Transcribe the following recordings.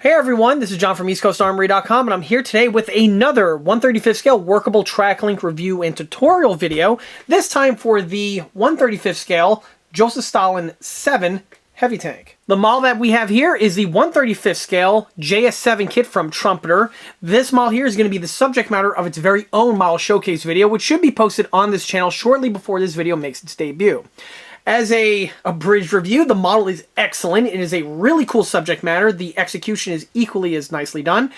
Hey everyone, this is John from EastCoastArmory.com, and I'm here today with another 1/35 scale workable track link review and tutorial video, this time for the 1/35 scale Joseph Stalin 7 Heavy tank. The model that we have here is the 1/35 scale JS7 kit from Trumpeter. This model here is going to be the subject matter of its very own model showcase video, which should be posted on this channel shortly before this video makes its debut. As a abridged review, the model is excellent. It is a really cool subject matter. The execution is equally as nicely done,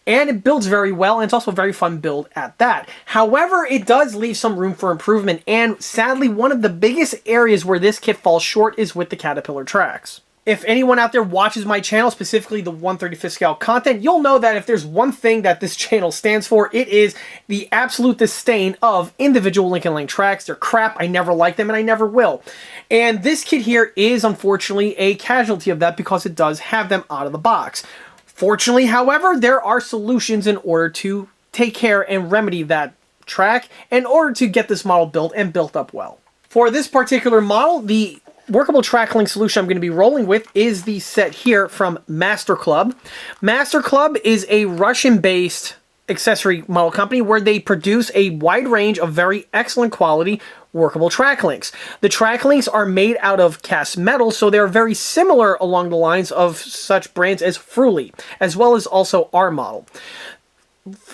and it builds very well, and it's also a very fun build at that. However, it does leave some room for improvement, and sadly, one of the biggest areas where this kit falls short is with the Caterpillar tracks. If anyone out there watches my channel, specifically the 1/35 scale content, you'll know that if there's one thing that this channel stands for, it is the absolute disdain of individual Lincoln Lang tracks. They're crap, I never liked them, and I never will. And this kit here is unfortunately a casualty of that because it does have them out of the box. Fortunately, however, there are solutions in order to take care and remedy that track in order to get this model built and built up well. For this particular model, the workable track link solution I'm going to be rolling with is the set here from Master Club. Master Club is a Russian-based accessory model company where they produce a wide range of very excellent quality workable track links. The track links are made out of cast metal, so they're very similar along the lines of such brands as Fruli, as well as also our model.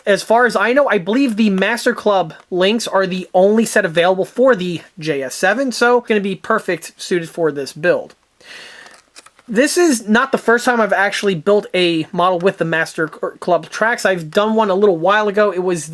As far as I know, I believe the Master Club links are the only set available for the JS7, so going to be perfect suited for this build. This is not the first time I've actually built a model with the Master Club tracks. I've done one a little while ago. It was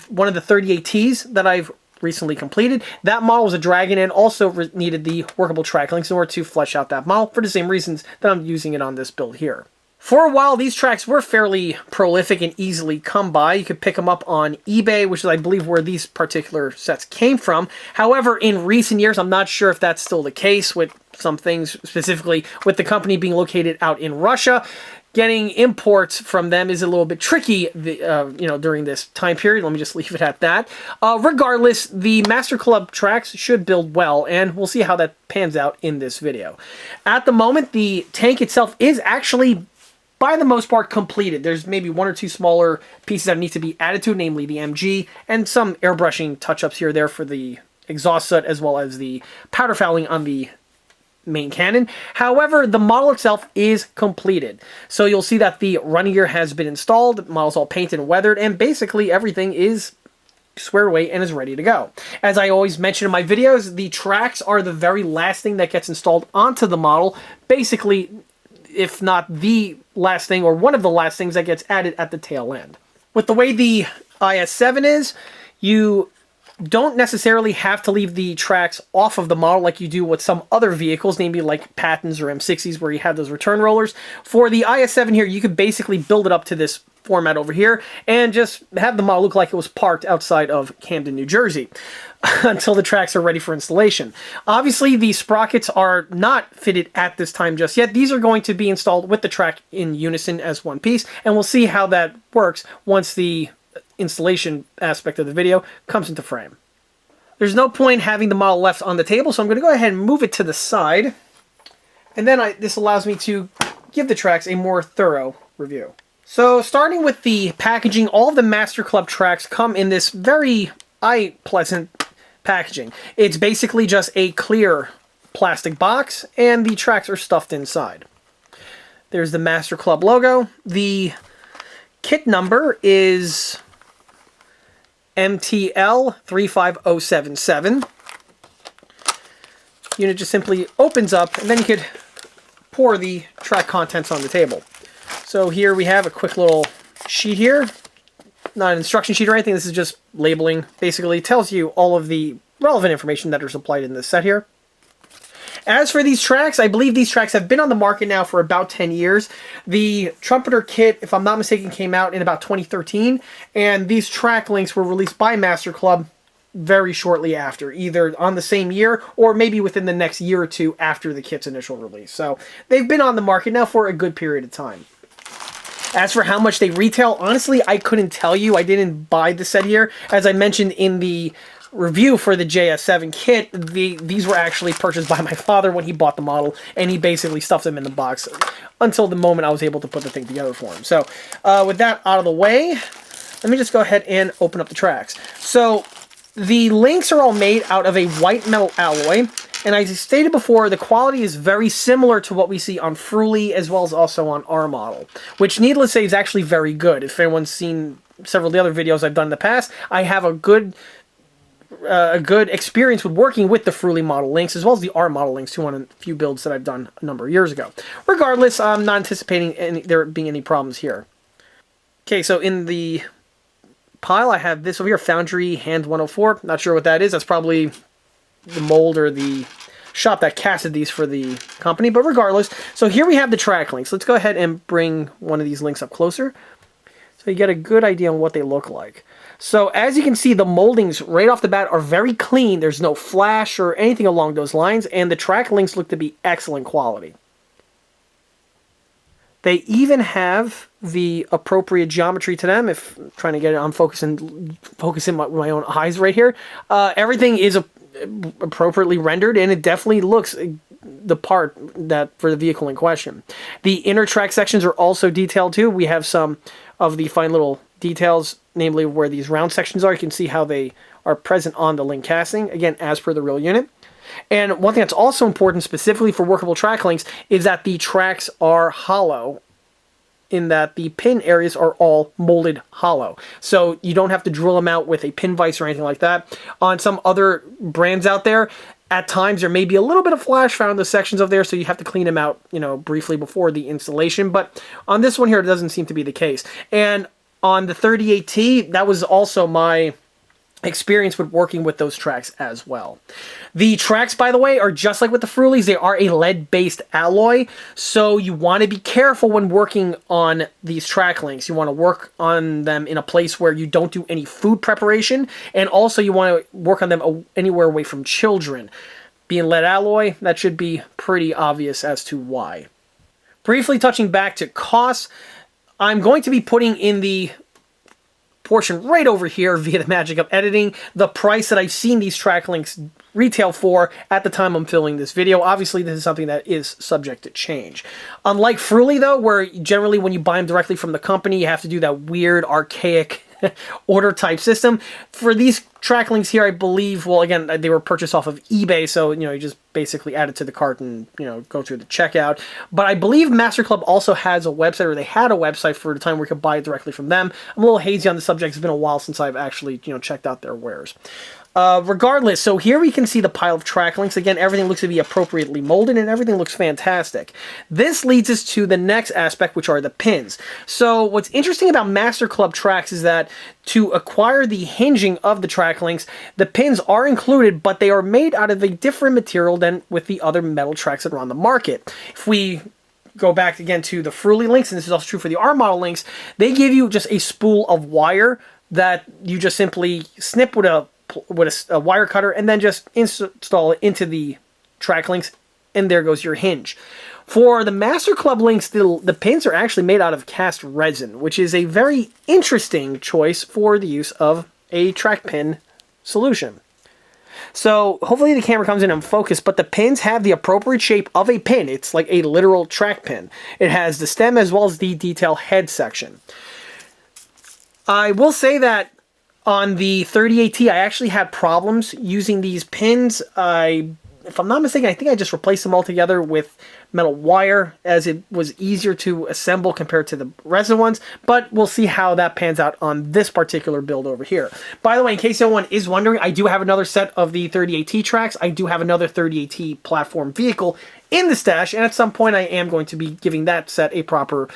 one of the 38Ts that I've recently completed. That model was a Dragon and also needed the workable track links in order to flesh out that model for the same reasons that I'm using it on this build here. For a while, these tracks were fairly prolific and easily come by. You could pick them up on eBay, which is, I believe, where these particular sets came from. However, in recent years, I'm not sure if that's still the case with some things, specifically with the company being located out in Russia. Getting imports from them is a little bit tricky, during this time period. Let me just leave it at that. Regardless, the Master Club tracks should build well, and we'll see how that pans out in this video. At the moment, the tank itself is actually, by the most part, completed. There's maybe one or two smaller pieces that need to be added to, namely the MG, and some airbrushing touch-ups here or there for the exhaust soot, as well as the powder fouling on the main cannon. However, the model itself is completed. So you'll see that the running gear has been installed, the model's all painted and weathered, and basically everything is squared away and is ready to go. As I always mention in my videos, the tracks are the very last thing that gets installed onto the model. Basically, if not the last thing, or one of the last things that gets added at the tail end. With the way the IS-7 is, you don't necessarily have to leave the tracks off of the model like you do with some other vehicles, namely like Pattons or M60s where you have those return rollers. For the IS-7 here, you could basically build it up to this format over here and just have the model look like it was parked outside of Camden, New Jersey until the tracks are ready for installation. Obviously, the sprockets are not fitted at this time just yet. These are going to be installed with the track in unison as one piece, and we'll see how that works once the installation aspect of the video comes into frame. There's no point having the model left on the table, so I'm going to go ahead and move it to the side, and then this allows me to give the tracks a more thorough review. So starting with the packaging, all of the Master Club tracks come in this very eye-pleasant packaging. It's basically just a clear plastic box, and the tracks are stuffed inside. There's the Master Club logo. The kit number is MTL 35077. Unit just simply opens up, and then you could pour the track contents on the table. So here we have a quick little sheet here. Not an instruction sheet or anything, this is just labeling. Basically tells you all of the relevant information that are supplied in this set here. As for these tracks, I believe these tracks have been on the market now for about 10 years. The Trumpeter kit, if I'm not mistaken, came out in about 2013, and these track links were released by Master Club very shortly after, either on the same year or maybe within the next year or two after the kit's initial release. So they've been on the market now for a good period of time. As for how much they retail, honestly, I couldn't tell you. I didn't buy the set here. As I mentioned in the review for the JS7 kit, these were actually purchased by my father when he bought the model, and he basically stuffed them in the box until the moment I was able to put the thing together for him. So with that out of the way, let me just go ahead and open up the tracks. So the links are all made out of a white metal alloy, and as I stated before, the quality is very similar to what we see on Fruli as well as also on our model, which needless to say is actually very good. If anyone's seen several of the other videos I've done in the past, I have a good experience with working with the Fruli model links as well as the R model links too on a few builds that I've done a number of years ago. Regardless, I'm not anticipating there being any problems here. Okay, so in the pile I have this over here, Foundry Hand 104. Not sure what that is. That's probably the mold or the shop that casted these for the company, but regardless, so here we have the track links. Let's go ahead and bring one of these links up closer so you get a good idea on what they look like. So as you can see, the moldings right off the bat are very clean. There's no flash or anything along those lines, and the track links look to be excellent quality. They even have the appropriate geometry to them. If I'm trying to get it, I'm focusing my own eyes right here. Everything is appropriately rendered, and it definitely looks the part that for the vehicle in question. The inner track sections are also detailed too. We have some of the fine little details, namely where these round sections are. You can see how they are present on the link casting, again as per the real unit. And one thing that's also important specifically for workable track links is that the tracks are hollow, in that the pin areas are all molded hollow. So you don't have to drill them out with a pin vise or anything like that. On some other brands out there, at times there may be a little bit of flash found in the sections of there, so you have to clean them out, you know, briefly before the installation. But on this one here, it doesn't seem to be the case. And on the 38T, that was also my experience with working with those tracks as well. The tracks, by the way, are just like with the Frulis. They are a lead-based alloy, so you want to be careful when working on these track links. You want to work on them in a place where you don't do any food preparation, and also you want to work on them anywhere away from children. Being lead alloy, that should be pretty obvious as to why. Briefly touching back to costs, I'm going to be putting in the portion right over here via the magic of editing the price that I've seen these track links retail for at the time I'm filming this video. Obviously, this is something that is subject to change. Unlike Fruli, though, where generally when you buy them directly from the company, you have to do that weird, archaic order type system. For these track links here, I believe, well, again, they were purchased off of eBay, so, you know, you just basically add it to the cart and, you know, go through the checkout. But I believe Master Club also has a website, or they had a website for the time where you could buy it directly from them. I'm a little hazy on the subject. It's been a while since I've actually, you know, checked out their wares. Regardless, so here we can see the pile of track links. Again, everything looks to be appropriately molded and everything looks fantastic. This leads us to the next aspect, which are the pins. So what's interesting about Master Club tracks is that to acquire the hinging of the track links, the pins are included, but they are made out of a different material than with the other metal tracks that are on the market. If we go back again to the Fruli links, and this is also true for the R model links, they give you just a spool of wire that you just simply snip with a wire cutter and then just install it into the track links, and there goes your hinge. For the Master Club links, the pins are actually made out of cast resin, which is a very interesting choice for the use of a track pin solution. So hopefully the camera comes in and focus, but the pins have the appropriate shape of a pin. It's like a literal track pin. It has the stem as well as the detail head section. I will say that on the 38T, I actually had problems using these pins. If I'm not mistaken, I think I just replaced them all together with metal wire, as it was easier to assemble compared to the resin ones, but we'll see how that pans out on this particular build over here. By the way, in case anyone is wondering, I do have another set of the 38T tracks. I do have another 38T platform vehicle in the stash, and at some point I am going to be giving that set a proper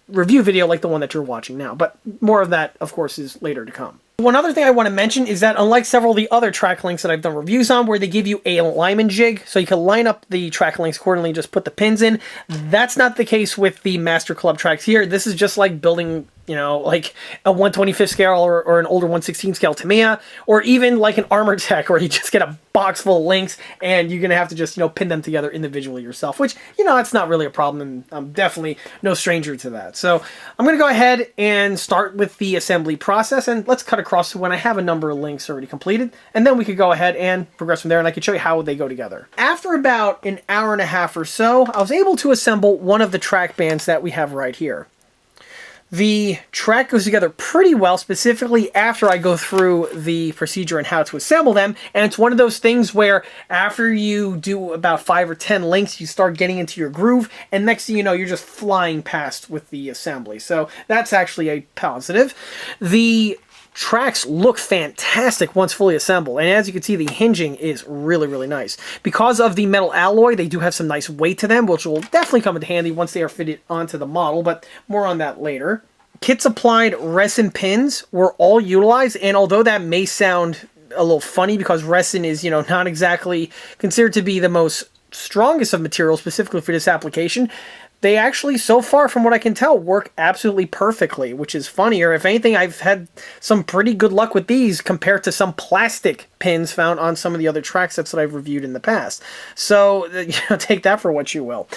review video like the one that you're watching now, but more of that, of course, is later to come. One other thing I want to mention is that unlike several of the other track links that I've done reviews on, where they give you a alignment jig, so you can line up the track links accordingly and just put the pins in, that's not the case with the Master Club tracks here. This is just like building you know, like a 1/25 scale or an older 1/16 scale Tamiya, or even like an Armor Tech where you just get a box full of links and you're going to have to just, you know, pin them together individually yourself, which, you know, that's not really a problem, and I'm definitely no stranger to that. So I'm going to go ahead and start with the assembly process, and let's cut across to when I have a number of links already completed, and then we could go ahead and progress from there, and I can show you how they go together. After about an hour and a half or so, I was able to assemble one of the track bands that we have right here. The track goes together pretty well, specifically after I go through the procedure and how to assemble them. And it's one of those things where after you do about 5 or 10 links, you start getting into your groove, and next thing you know, you're just flying past with the assembly. So that's actually a positive. The tracks look fantastic once fully assembled, and as you can see, the hinging is really, really nice. Because of the metal alloy, they do have some nice weight to them, which will definitely come in handy once they are fitted onto the model, but more on that later. Kit supplied resin pins were all utilized, and although that may sound a little funny because resin is, you know, not exactly considered to be the most strongest of materials specifically for this application, they actually, so far from what I can tell, work absolutely perfectly, which is funnier. If anything, I've had some pretty good luck with these compared to some plastic pins found on some of the other track sets that I've reviewed in the past. So, you know, take that for what you will.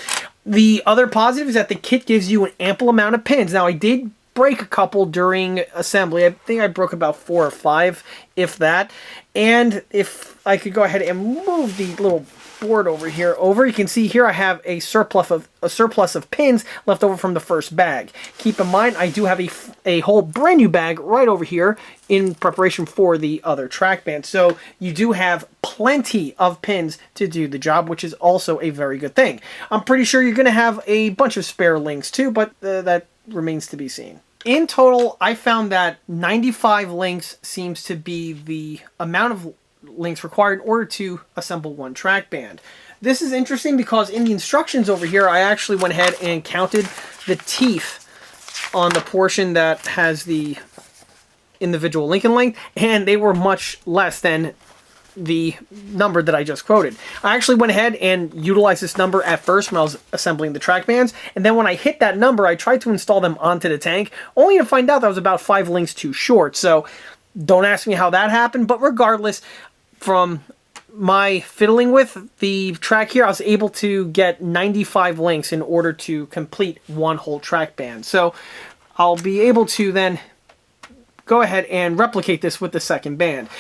The other positive is that the kit gives you an ample amount of pins. Now, I did break a couple during assembly. I think I broke about 4 or 5, if that. And if I could go ahead and move the little board over here you can see here I have a surplus of pins left over from the first bag. Keep in mind, I do have a whole brand new bag right over here in preparation for the other track band. So you do have plenty of pins to do the job, which is also a very good thing. I'm pretty sure you're going to have a bunch of spare links too, but that remains to be seen. In total, I found that 95 links seems to be the amount of links required in order to assemble one track band. This is interesting because in the instructions over here, I actually went ahead and counted the teeth on the portion that has the individual link and length, and they were much less than the number that I just quoted. I actually went ahead and utilized this number at first when I was assembling the track bands, and then when I hit that number, I tried to install them onto the tank, only to find out that I was about 5 links too short. So don't ask me how that happened, but regardless, from my fiddling with the track here, I was able to get 95 links in order to complete one whole track band. So I'll be able to then go ahead and replicate this with the second band.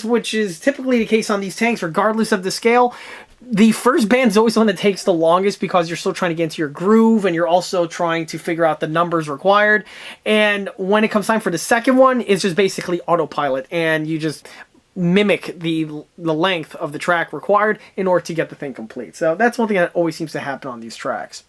Which is typically the case on these tanks, regardless of the scale, the first band is always the one that takes the longest because you're still trying to get into your groove and you're also trying to figure out the numbers required. And when it comes time for the second one, it's just basically autopilot, and you just mimic the length of the track required in order to get the thing complete. So that's one thing that always seems to happen on these tracks.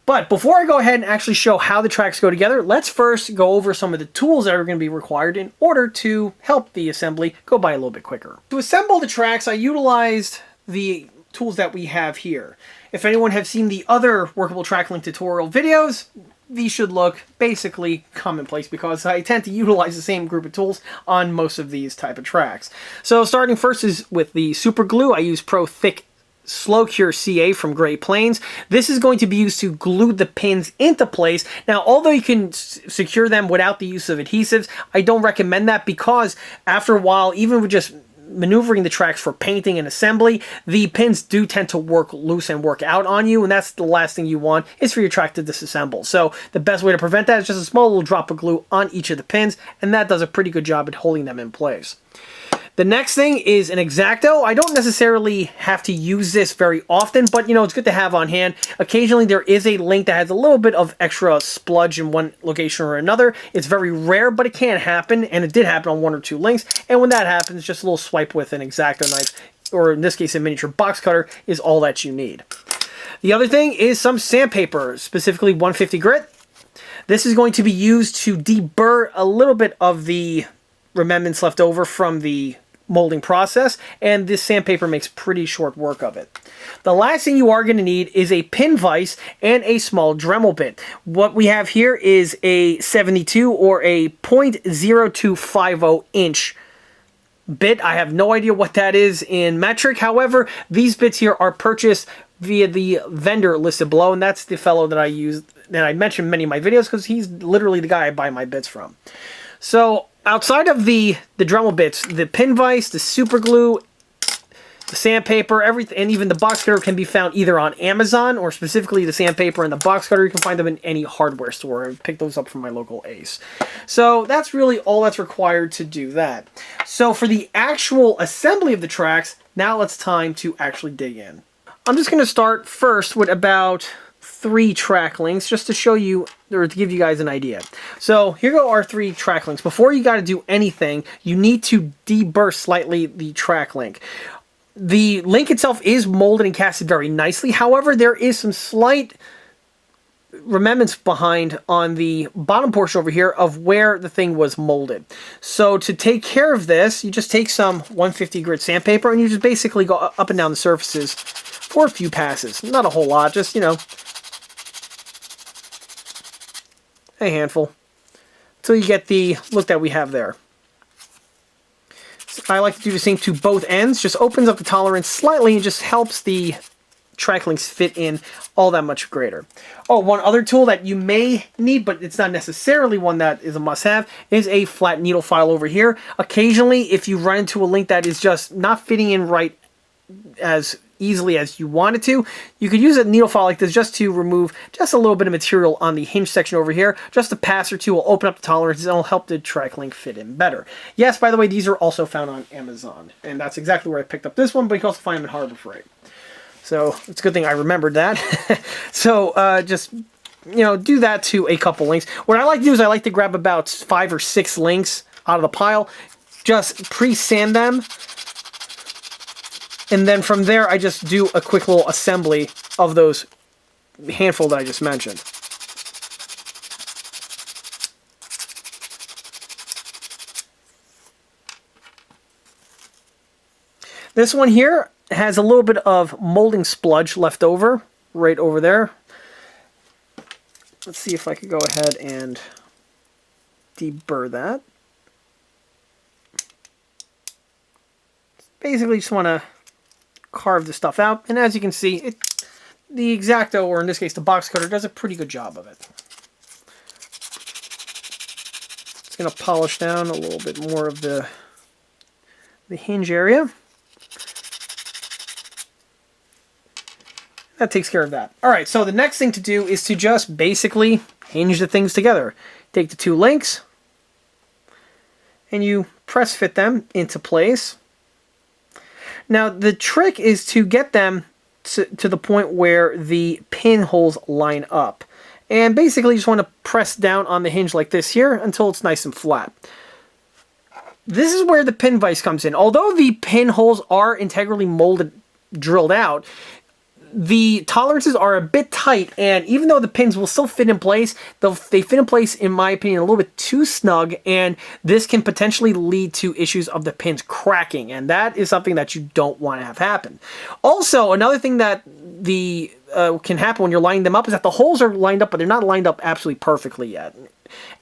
But before I go ahead and actually show how the tracks go together, let's first go over some of the tools that are going to be required in order to help the assembly go by a little bit quicker. To assemble the tracks, I utilized the tools that we have here. If anyone has seen the other workable track link tutorial videos, these should look basically commonplace because I tend to utilize the same group of tools on most of these type of tracks. So starting first is with the super glue. I use Pro Thick Slow Cure CA from Great Plains. This is going to be used to glue the pins into place. Now, although you can secure them without the use of adhesives, I don't recommend that because after a while, even with just maneuvering the tracks for painting and assembly, the pins do tend to work loose and work out on you, and that's the last thing you want is for your track to disassemble. So the best way to prevent that is just a small little drop of glue on each of the pins, and that does a pretty good job at holding them in place. The next thing is an X-Acto. I don't necessarily have to use this very often, but, you know, it's good to have on hand. Occasionally there is a link that has a little bit of extra spludge in one location or another. It's very rare, but it can happen, and it did happen on 1 or 2 links. And when that happens, just a little swipe with an X-Acto knife, or in this case a miniature box cutter, is all that you need. The other thing is some sandpaper, specifically 150 grit. This is going to be used to deburr a little bit of the remnants left over from the molding process, and this sandpaper makes pretty short work of it. The last thing you are going to need is a pin vise and a small Dremel bit. What we have here is a 72 or a 0.0250 inch bit. I have no idea what that is in metric. However, these bits here are purchased via the vendor listed below, and that's the fellow that I used, that I mentioned in many of my videos, because he's literally the guy I buy my bits from. So outside of the Dremel bits, the pin vise, the super glue, the sandpaper, everything, and even the box cutter can be found either on Amazon, or specifically the sandpaper and the box cutter, you can find them in any hardware store. I picked those up from my local Ace. So that's really all that's required to do that. So for the actual assembly of the tracks, now it's time to actually dig in. I'm just going to start first with about 3 track links, just to show you, or to give you guys an idea. So here go our 3 track links. Before you got to do anything, you need to deburst slightly the track link. The link itself is molded and casted very nicely. However, there is some slight remembrance behind on the bottom portion over here of where the thing was molded. So to take care of this, you just take some 150 grit sandpaper and you just basically go up and down the surfaces for a few passes. Not a whole lot, just, you know, a handful, until you get the look that we have there. I like to do the same to both ends. Just opens up the tolerance slightly and just helps the track links fit in all that much greater. Oh, one other tool that you may need, but it's not necessarily one that is a must-have, is a flat needle file over here. Occasionally, if you run into a link that is just not fitting in right as easily as you want it to, you could use a needle file like this just to remove just a little bit of material on the hinge section over here. Just a pass or two will open up the tolerances and will help the track link fit in better. Yes, by the way, these are also found on Amazon, and that's exactly where I picked up this one, but you can also find them in Harbor Freight. So it's a good thing I remembered that. So just, you know, do that to a couple links. What I like to do is I like to grab about 5 or 6 links out of the pile, just pre-sand them, and then from there, I just do a quick little assembly of those handful that I just mentioned. This one here has a little bit of molding spludge left over, right over there. Let's see if I could go ahead and deburr that. Basically, just want to carve the stuff out, and as you can see, the X-Acto, or in this case the box cutter, does a pretty good job of it. It's going to polish down a little bit more of the hinge area. That takes care of that. Alright, so the next thing to do is to just basically hinge the things together. Take the 2 links and you press fit them into place. Now, the trick is to get them to the point where the pinholes line up. And basically, you just want to press down on the hinge like this here until it's nice and flat. This is where the pin vise comes in. Although the pinholes are integrally molded, drilled out, the tolerances are a bit tight, and even though the pins will still fit in place, they fit in place, in my opinion, a little bit too snug, and this can potentially lead to issues of the pins cracking, and that is something that you don't want to have happen. Also, another thing that can happen when you're lining them up is that the holes are lined up, but they're not lined up absolutely perfectly yet.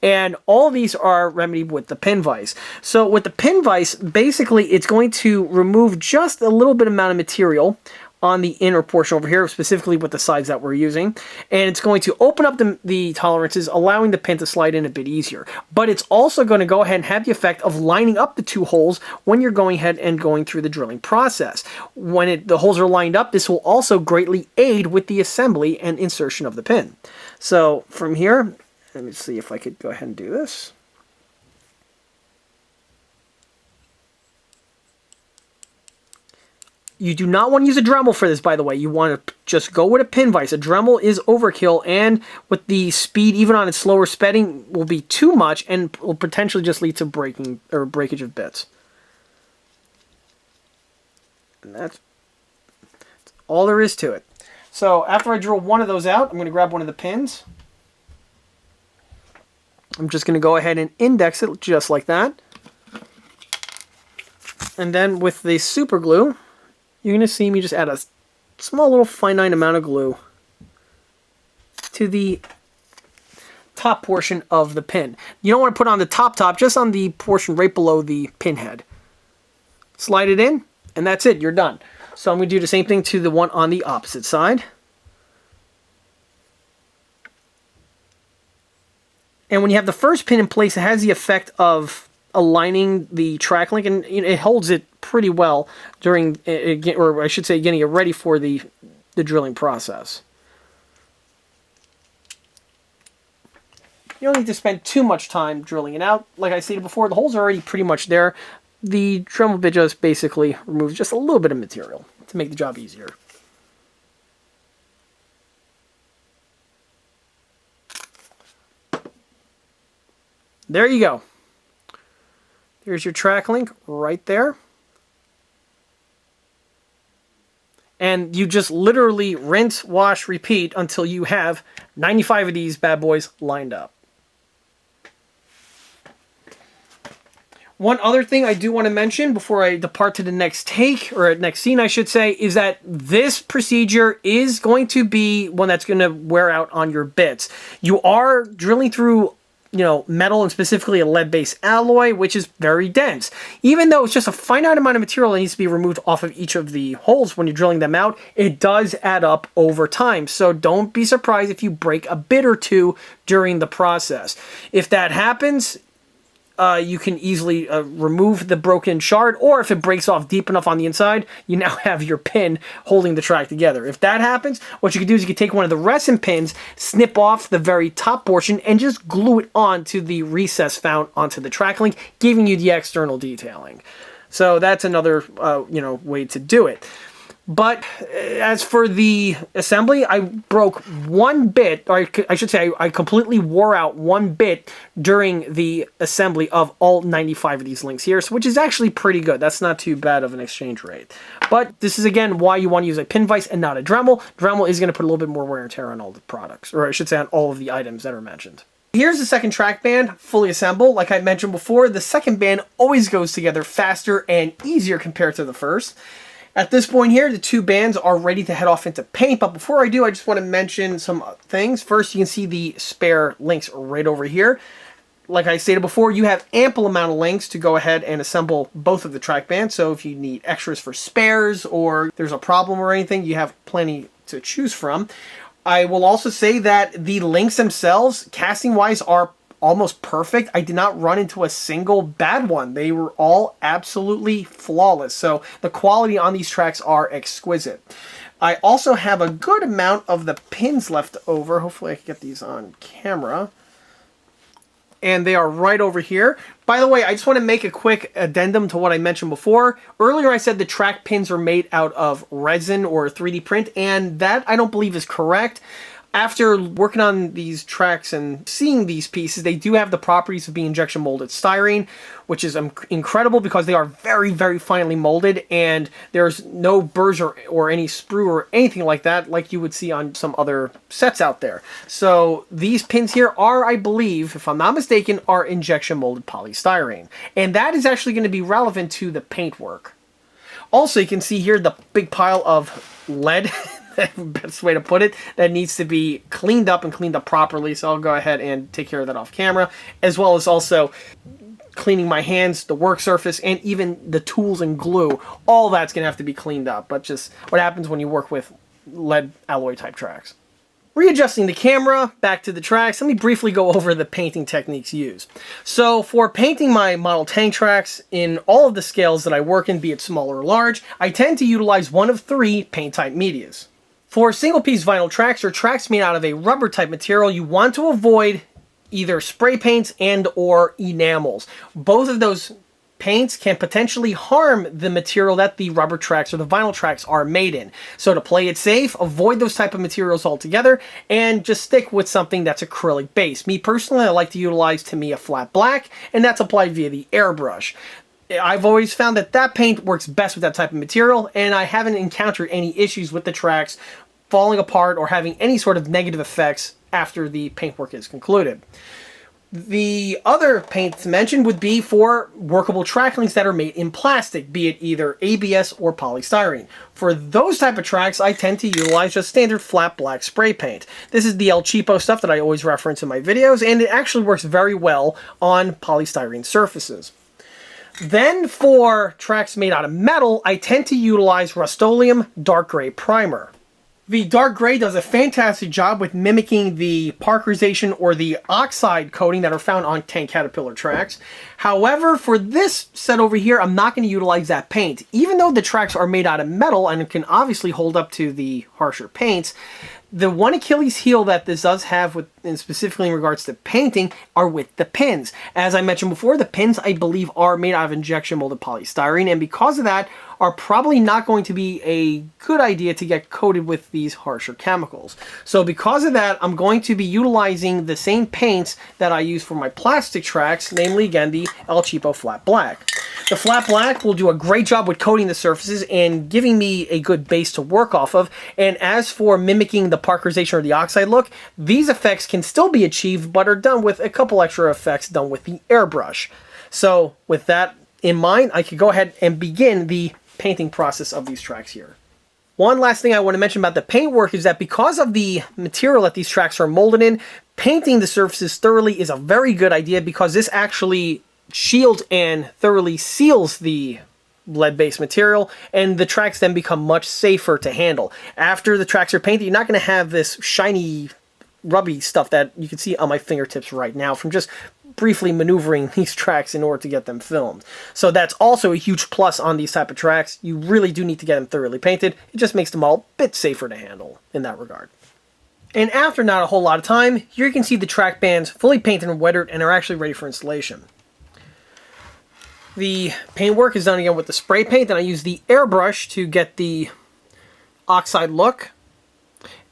And all these are remedied with the pin vise. So with the pin vise, basically it's going to remove just a little bit amount of material on the inner portion over here, specifically with the sides that we're using, and it's going to open up the tolerances, allowing the pin to slide in a bit easier. But it's also going to go ahead and have the effect of lining up the 2 holes when you're going ahead and going through the drilling process. When the holes are lined up, this will also greatly aid with the assembly and insertion of the pin. So from here, let me see if I could go ahead and do this. You do not want to use a Dremel for this, by the way. You want to just go with a pin vise. A Dremel is overkill, and with the speed, even on its slower speeding, will be too much and will potentially just lead to breaking or breakage of bits. And that's all there is to it. So after I drill one of those out, I'm going to grab one of the pins. I'm just going to go ahead and index it just like that. And then with the super glue, you're going to see me just add a small little finite amount of glue to the top portion of the pin. You don't want to put on the top, just on the portion right below the pin head. Slide it in, and that's it. You're done. So I'm going to do the same thing to the one on the opposite side. And when you have the first pin in place, it has the effect of aligning the track link, and it holds it pretty well during, or I should say, getting it ready for the drilling process. You don't need to spend too much time drilling it out. Like I stated before, the holes are already pretty much there. The dremel bit just basically removes just a little bit of material to make the job easier. There you go. There's your track link right there. And you just literally rinse, wash, repeat until you have 95 of these bad boys lined up. One other thing I do want to mention before I depart to the next take, or next scene I should say, is that this procedure is going to be one that's going to wear out on your bits. You are drilling through metal, and specifically a lead-based alloy, which is very dense. Even though it's just a finite amount of material that needs to be removed off of each of the holes when you're drilling them out, it does add up over time. So don't be surprised if you break a bit or two during the process. If that happens, you can easily remove the broken shard, or if it breaks off deep enough on the inside, you now have your pin holding the track together. If that happens, what you can do is you can take one of the resin pins, snip off the very top portion, and just glue it onto the recess found onto the track link, giving you the external detailing. So that's another way to do it. But as for the assembly, I broke one bit, or I should say I completely wore out one bit during the assembly of all 95 of these links here, so which is actually pretty good. That's not too bad of an exchange rate. But this is, again, why you want to use a pin vise and not a Dremel. Dremel is going to put a little bit more wear and tear on all the products, or I should say on all of the items that are mentioned. Here's the second track band, fully assembled. Like I mentioned before, the second band always goes together faster and easier compared to the first. At this point here, the two bands are ready to head off into paint, but before I do, I just want to mention some things. First, you can see the spare links right over here. Like I stated before, you have ample amount of links to go ahead and assemble both of the track bands, so if you need extras for spares or there's a problem or anything, you have plenty to choose from. I will also say that the links themselves, casting-wise, are almost perfect. I did not run into a single bad one. They were all absolutely flawless. So the quality on these tracks are exquisite. I also have a good amount of the pins left over. Hopefully I can get these on camera. And they are right over here. By the way, I just want to make a quick addendum to what I mentioned before. Earlier I said the track pins are made out of resin or 3D print, and that I don't believe is correct. After working on these tracks and seeing these pieces, they do have the properties of being injection molded styrene, which is incredible because they are very, very finely molded, and there's no burrs or any sprue or anything like that like you would see on some other sets out there. So these pins here are, I believe, if I'm not mistaken, are injection molded polystyrene. And that is actually going to be relevant to the paintwork. Also, you can see here the big pile of lead. Best way to put it, that needs to be cleaned up and cleaned up properly, so I'll go ahead and take care of that off camera, as well as also cleaning my hands, the work surface, and even the tools and glue. All that's going to have to be cleaned up, but just what happens when you work with lead alloy type tracks. Readjusting the camera, back to the tracks, let me briefly go over the painting techniques used. So for painting my model tank tracks in all of the scales that I work in, be it small or large, I tend to utilize one of three paint type medias. For single-piece vinyl tracks or tracks made out of a rubber-type material, you want to avoid either spray paints and or enamels. Both of those paints can potentially harm the material that the rubber tracks or the vinyl tracks are made in. So to play it safe, avoid those type of materials altogether and just stick with something that's acrylic based. Me personally, I like to utilize, to me, a flat black, and that's applied via the airbrush. I've always found that that paint works best with that type of material, and I haven't encountered any issues with the tracks falling apart or having any sort of negative effects after the paintwork is concluded. The other paint mentioned would be for workable track links that are made in plastic, be it either ABS or polystyrene. For those type of tracks, I tend to utilize just standard flat black spray paint. This is the El Cheapo stuff that I always reference in my videos, and it actually works very well on polystyrene surfaces. Then for tracks made out of metal, I tend to utilize Rust-Oleum Dark Gray Primer. The dark gray does a fantastic job with mimicking the parkerization or the oxide coating that are found on Tank Caterpillar tracks. However, for this set over here, I'm not going to utilize that paint. Even though the tracks are made out of metal and can obviously hold up to the harsher paints, the one Achilles heel that this does have, with, and specifically in regards to painting, are with the pins. As I mentioned before, the pins, I believe, are made out of injection molded polystyrene, and because of that, are probably not going to be a good idea to get coated with these harsher chemicals. So because of that, I'm going to be utilizing the same paints that I use for my plastic tracks, namely, again, the El Cheapo Flat Black. The Flat Black will do a great job with coating the surfaces and giving me a good base to work off of. And as for mimicking the parkerization or the oxide look, these effects can still be achieved, but are done with a couple extra effects done with the airbrush. So with that in mind, I could go ahead and begin the painting process of these tracks here. One last thing I want to mention about the paintwork is that because of the material that these tracks are molded in, painting the surfaces thoroughly is a very good idea, because this actually shields and thoroughly seals the lead-based material, and the tracks then become much safer to handle. After the tracks are painted, you're not going to have this shiny, rubby stuff that you can see on my fingertips right now from just briefly maneuvering these tracks in order to get them filmed. So that's also a huge plus on these type of tracks. You really do need to get them thoroughly painted. It just makes them all a bit safer to handle in that regard. And after not a whole lot of time, here you can see the track bands fully painted and weathered and are actually ready for installation. The paintwork is done again with the spray paint, and I use the airbrush to get the oxide look.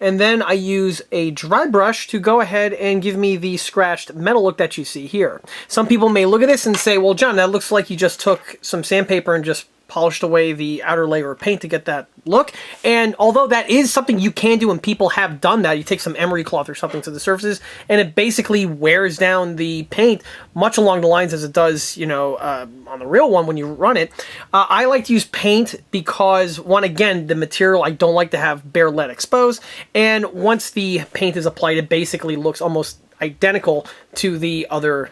And then I use a dry brush to go ahead and give me the scratched metal look that you see here. Some people may look at this and say, well, John, that looks like you just took some sandpaper and just polished away the outer layer of paint to get that look. And although that is something you can do, and people have done that, you take some emery cloth or something to the surfaces, and it basically wears down the paint much along the lines as it does, you know, on the real one when you run it. I like to use paint because, one, again, the material, I don't like to have bare lead exposed, and once the paint is applied, it basically looks almost identical to the other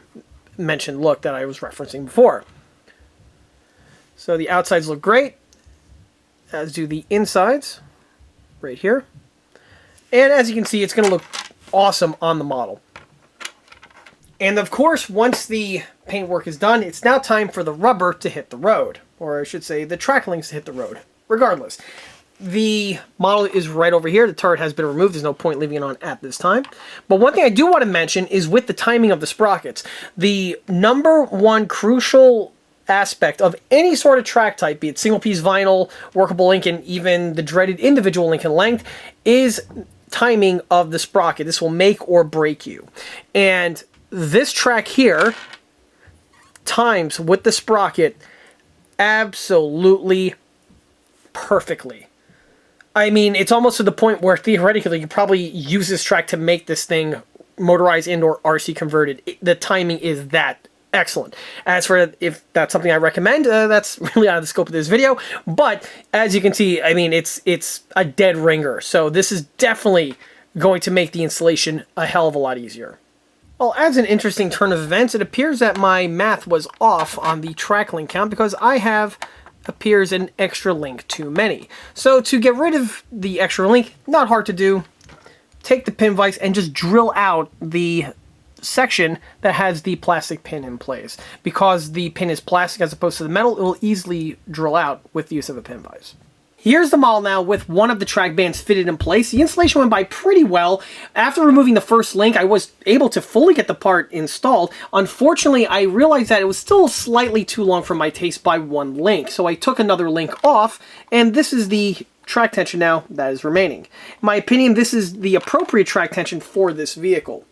mentioned look that I was referencing before. So the outsides look great, as do the insides, right here. And as you can see, it's going to look awesome on the model. And of course, once the paintwork is done, it's now time for the rubber to hit the road. Or I should say, the track links to hit the road. Regardless, the model is right over here. The turret has been removed. There's no point leaving it on at this time. But one thing I do want to mention is with the timing of the sprockets. The number one crucial aspect of any sort of track type, be it single piece vinyl, workable ink, and even the dreaded individual link and length, is timing of the sprocket. This will make or break you. And this track here times with the sprocket absolutely perfectly. I mean, it's almost to the point where theoretically you probably use this track to make this thing motorized and or RC converted. The timing is that excellent. As for if that's something I recommend, that's really out of the scope of this video. But as you can see, I mean, it's a dead ringer. So this is definitely going to make the installation a hell of a lot easier. Well, as an interesting turn of events, it appears that my math was off on the track link count because I have, appears, an extra link too many. So to get rid of the extra link, not hard to do. Take the pin vise and just drill out the section that has the plastic pin in place. Because the pin is plastic as opposed to the metal, it will easily drill out with the use of a pin vise. Here's the model now with one of the track bands fitted in place. The installation went by pretty well. After removing the first link, I was able to fully get the part installed. Unfortunately, I realized that it was still slightly too long for my taste by one link, so I took another link off, and this is the track tension now that is remaining. In my opinion, this is the appropriate track tension for this vehicle.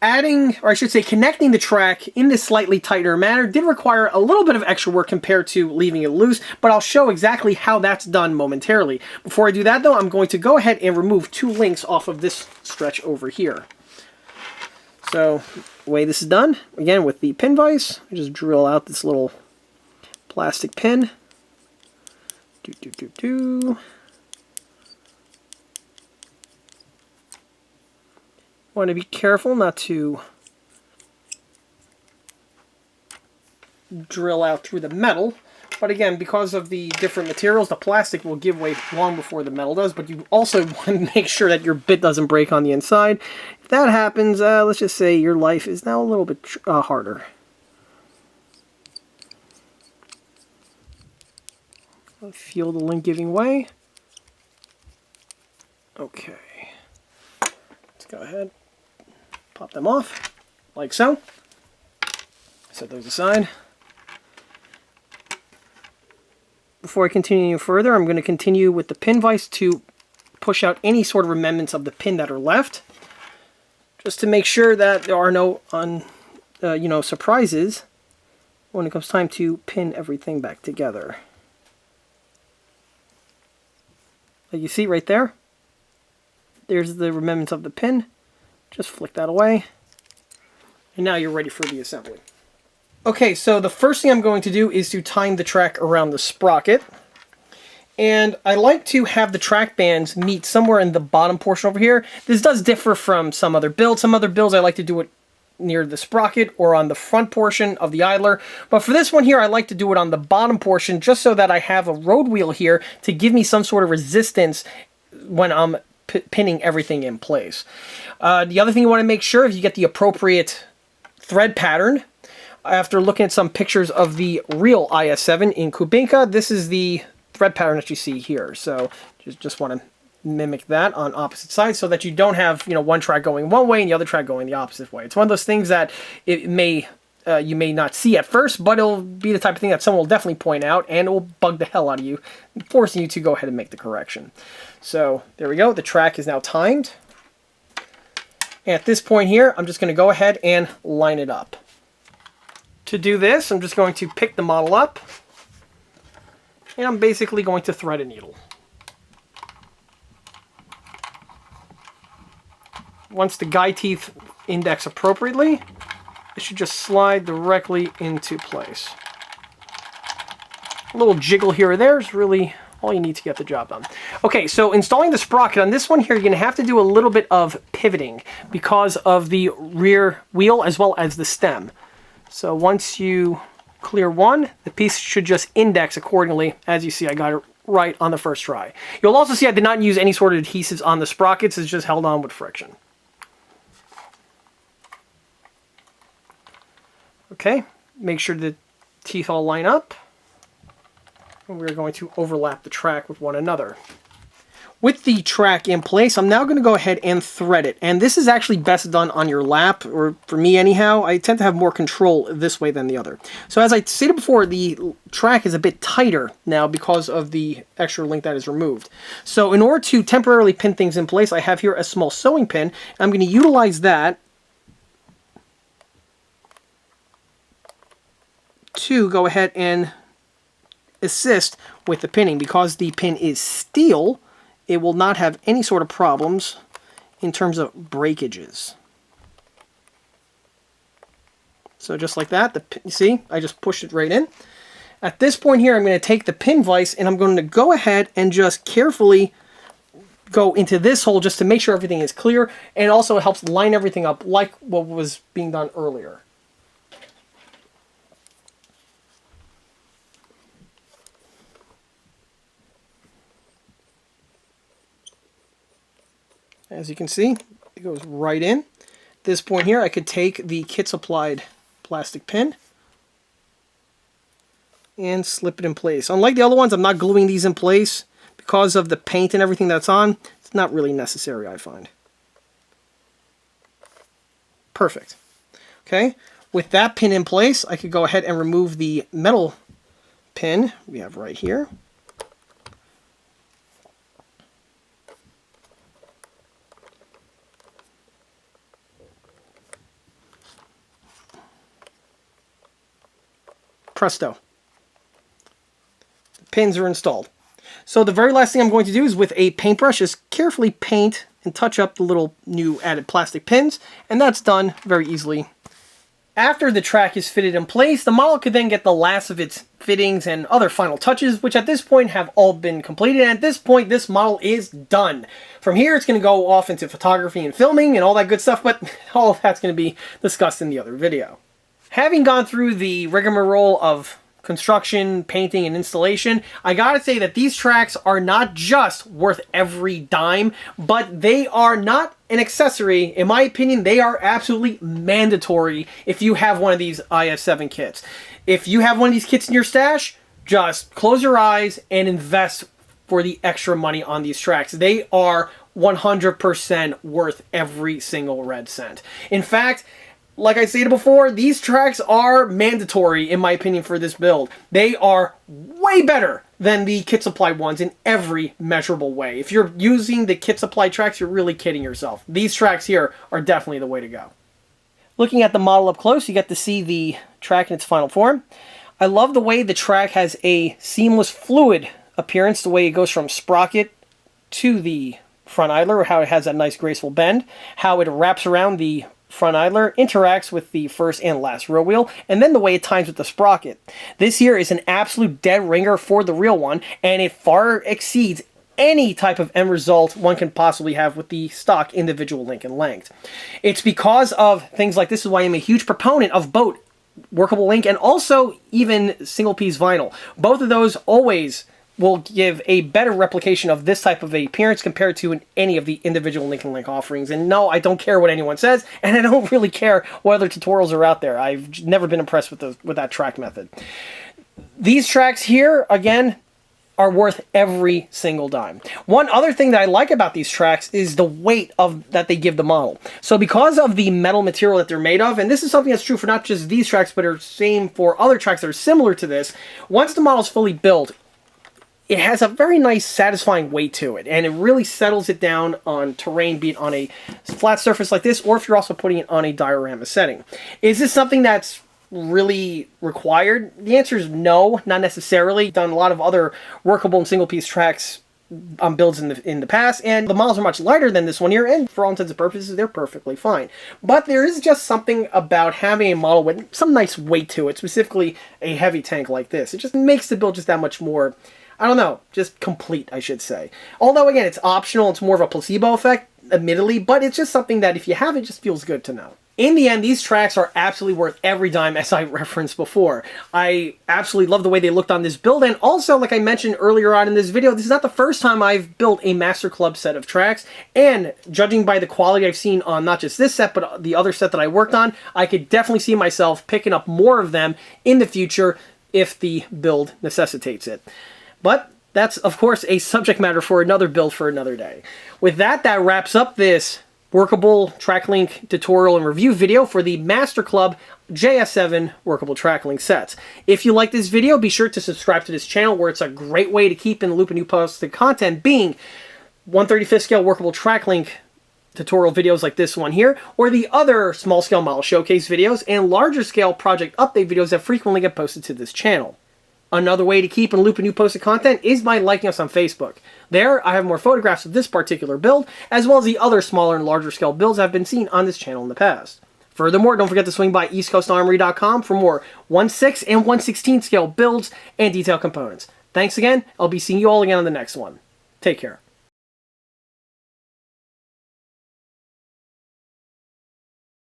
Adding, or I should say connecting the track in this slightly tighter manner did require a little bit of extra work compared to leaving it loose, but I'll show exactly how that's done momentarily. Before I do that though, I'm going to go ahead and remove two links off of this stretch over here. So, the way this is done, again with the pin vise, I just drill out this little plastic pin. Want to be careful not to drill out through the metal. But again, because of the different materials, the plastic will give way long before the metal does, but you also want to make sure that your bit doesn't break on the inside. If that happens, let's just say your life is now a little bit harder. Feel the link giving way. Okay. Let's go ahead, pop them off, like so. Set those aside. Before I continue further, I'm going to continue with the pin vise to push out any sort of remnants of the pin that are left, just to make sure that there are no surprises when it comes time to pin everything back together. Like you see right there, there's the remnants of the pin. Just flick that away, and now you're ready for the assembly. Okay, so the first thing I'm going to do is to time the track around the sprocket. And I like to have the track bands meet somewhere in the bottom portion over here. This does differ from some other builds. Some other builds I like to do it near the sprocket or on the front portion of the idler. But for this one here, I like to do it on the bottom portion just so that I have a road wheel here to give me some sort of resistance when I'm pinning everything in place. The other thing you want to make sure is you get the appropriate thread pattern. After looking at some pictures of the real IS-7 in Kubinka, this is the thread pattern that you see here. So just want to mimic that on opposite sides so that you don't have, one track going one way and the other track going the opposite way. It's one of those things that you may not see at first, but it'll be the type of thing that someone will definitely point out, and it will bug the hell out of you, forcing you to go ahead and make the correction. So there we go. The track is now timed. And at this point here, I'm just going to go ahead and line it up. To do this, I'm just going to pick the model up, and I'm basically going to thread a needle. Once the guide teeth index appropriately, it should just slide directly into place. A little jiggle here or there is really all you need to get the job done. Okay, so installing the sprocket on this one here, you're going to have to do a little bit of pivoting because of the rear wheel as well as the stem. So once you clear one, the piece should just index accordingly. As you see, I got it right on the first try. You'll also see I did not use any sort of adhesives on the sprockets. It's just held on with friction. Okay, make sure the teeth all line up. And we're going to overlap the track with one another. With the track in place, I'm now going to go ahead and thread it. And this is actually best done on your lap, or for me anyhow. I tend to have more control this way than the other. So as I stated before, the track is a bit tighter now because of the extra link that is removed. So in order to temporarily pin things in place, I have here a small sewing pin. I'm going to utilize that to go ahead and assist with the pinning. Because the pin is steel, it will not have any sort of problems in terms of breakages. So just like that, you see, I just pushed it right in. At this point here, I'm going to take the pin vise and I'm going to go ahead and just carefully go into this hole just to make sure everything is clear, and also it helps line everything up like what was being done earlier. As you can see, it goes right in. At this point here, I could take the kit supplied plastic pin and slip it in place. Unlike the other ones, I'm not gluing these in place because of the paint and everything that's on. It's not really necessary, I find. Perfect. Okay, with that pin in place, I could go ahead and remove the metal pin we have right here. Presto. The pins are installed. So the very last thing I'm going to do is with a paintbrush is carefully paint and touch up the little new added plastic pins, and that's done very easily. After the track is fitted in place, the model could then get the last of its fittings and other final touches, which at this point have all been completed, and at this point this model is done. From here it's going to go off into photography and filming and all that good stuff, but all of that's going to be discussed in the other video. Having gone through the rigmarole of construction, painting, and installation, I gotta say that these tracks are not just worth every dime, but they are not an accessory. In my opinion, they are absolutely mandatory if you have one of these IS-7 kits. If you have one of these kits in your stash, just close your eyes and invest for the extra money on these tracks. They are 100% worth every single red cent. In fact, like I stated before, these tracks are mandatory, in my opinion, for this build. They are way better than the kit supply ones in every measurable way. If you're using the kit supply tracks, you're really kidding yourself. These tracks here are definitely the way to go. Looking at the model up close, you get to see the track in its final form. I love the way the track has a seamless fluid appearance, the way it goes from sprocket to the front idler, how it has that nice graceful bend, how it wraps around the front idler, interacts with the first and last row wheel, and then the way it times with the sprocket. This here is an absolute dead ringer for the real one, and it far exceeds any type of end result one can possibly have with the stock individual link and length. It's because of things like this is why I'm a huge proponent of both workable link and also even single piece vinyl. Both of those always will give a better replication of this type of appearance compared to any of the individual link and link offerings. And no, I don't care what anyone says, and I don't really care what other tutorials are out there. I've never been impressed with that track method. These tracks here, again, are worth every single dime. One other thing that I like about these tracks is the weight that they give the model. So because of the metal material that they're made of, and this is something that's true for not just these tracks, but are same for other tracks that are similar to this, once the model's fully built, it has a very nice, satisfying weight to it, and it really settles it down on terrain, be it on a flat surface like this, or if you're also putting it on a diorama setting. Is this something that's really required? The answer is no, not necessarily. Done a lot of other workable and single-piece tracks on builds in the past, and the models are much lighter than this one here, and for all intents and purposes, they're perfectly fine. But there is just something about having a model with some nice weight to it, specifically a heavy tank like this. It just makes the build just that much more, I don't know, just complete, I should say. Although, again, it's optional, it's more of a placebo effect, admittedly, but it's just something that if you have it, just feels good to know. In the end, these tracks are absolutely worth every dime, as I referenced before. I absolutely love the way they looked on this build, and also, like I mentioned earlier on in this video, this is not the first time I've built a Master Club set of tracks, and judging by the quality I've seen on not just this set, but the other set that I worked on, I could definitely see myself picking up more of them in the future if the build necessitates it. But that's, of course, a subject matter for another build for another day. With that, that wraps up this workable track link tutorial and review video for the Master Club IS-7 workable track link sets. If you like this video, be sure to subscribe to this channel, where it's a great way to keep in the loop of new posted content, being 1/35 scale workable track link tutorial videos like this one here, or the other small scale model showcase videos and larger scale project update videos that frequently get posted to this channel. Another way to keep in the loop of new posted content is by liking us on Facebook. There, I have more photographs of this particular build, as well as the other smaller and larger scale builds I've been seen on this channel in the past. Furthermore, don't forget to swing by EastCoastArmory.com for more 1/6 and 1/16 scale builds and detailed components. Thanks again. I'll be seeing you all again on the next one. Take care.